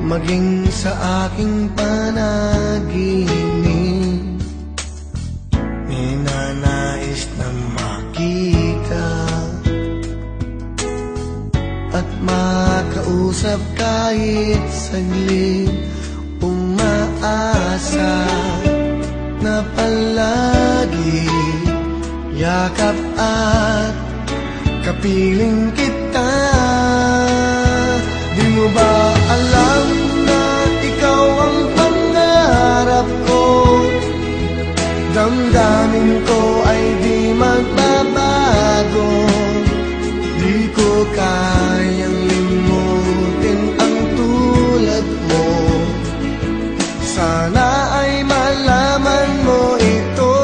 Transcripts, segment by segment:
maging sa aking panaginip, ninanais na makita at makausap kahit saglit. Umaasa na palagi yakap at kapiling kita. Di mo ba alam na ikaw ang pangarap ko? Damdamin ko ay di magbabago. Di ko kayang limutin ang tulad mo. Sana ay malaman mo ito.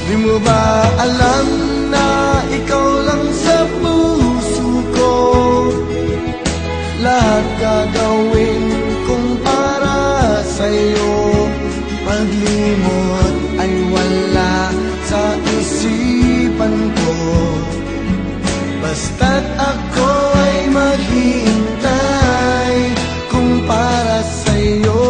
Di mo ba alam na ikaw lang sa puso ko? Lahat gagawin kong para sa'yo. Paglimot ay wala sa isipan ko. Basta't ako ay maghihintay kung para sa'yo.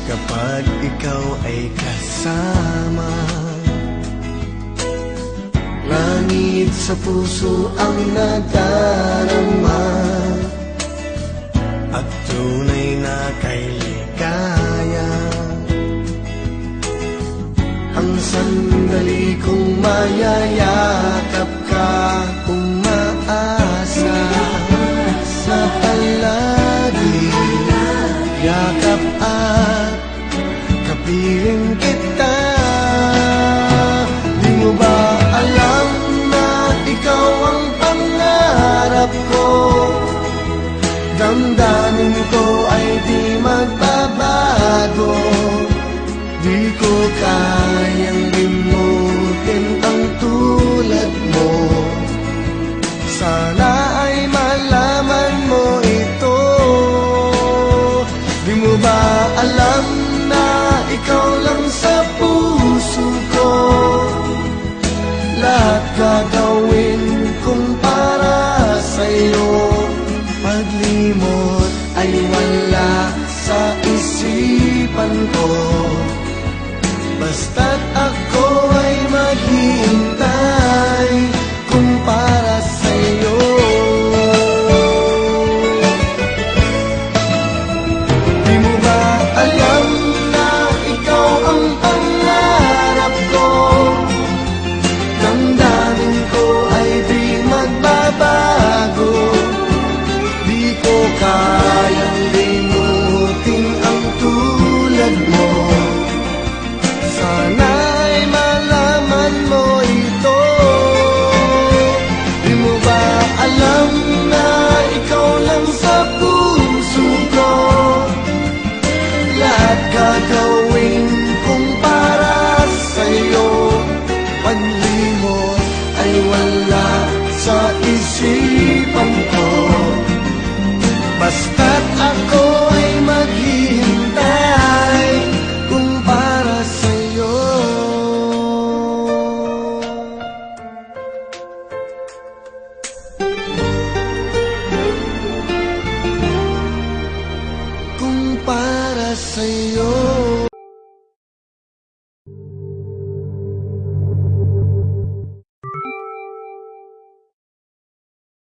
Kapag ikaw ay kasama, langit sa puso ang nadarama, at tunay na kay ligaya. Ang sandali kong mayayakap ka, umaasa sa palagi yakap at kapiling kita. Di mo ba alam na ikaw ang pangarap ko? Damdamin ko ay di magbabago. Di ko kayang limutin ang tulad mo. Sana ay malaman mo ito. Di mo ba alam na ikaw lang sa puso ko? Lahat gagawin kong para sa'yo. Paglimot ay wala sa isipan ko. Basta't ako ay maghihintay kung para sa'yo. Di mo ba alam na ikaw ang pangarap ko? Damdamin ko ay di magbabago. Di ko kayang limutin ang tulad mo. Sana ay malaman mo ito. Di mo ba alam na ikaw lang sa puso ko? Lahat gagawin kong para sa'yo. Paglimot ay wala sa isipan ko. Basta't ako ay maghihintay kung para sa'yo. Kung para sa'yo.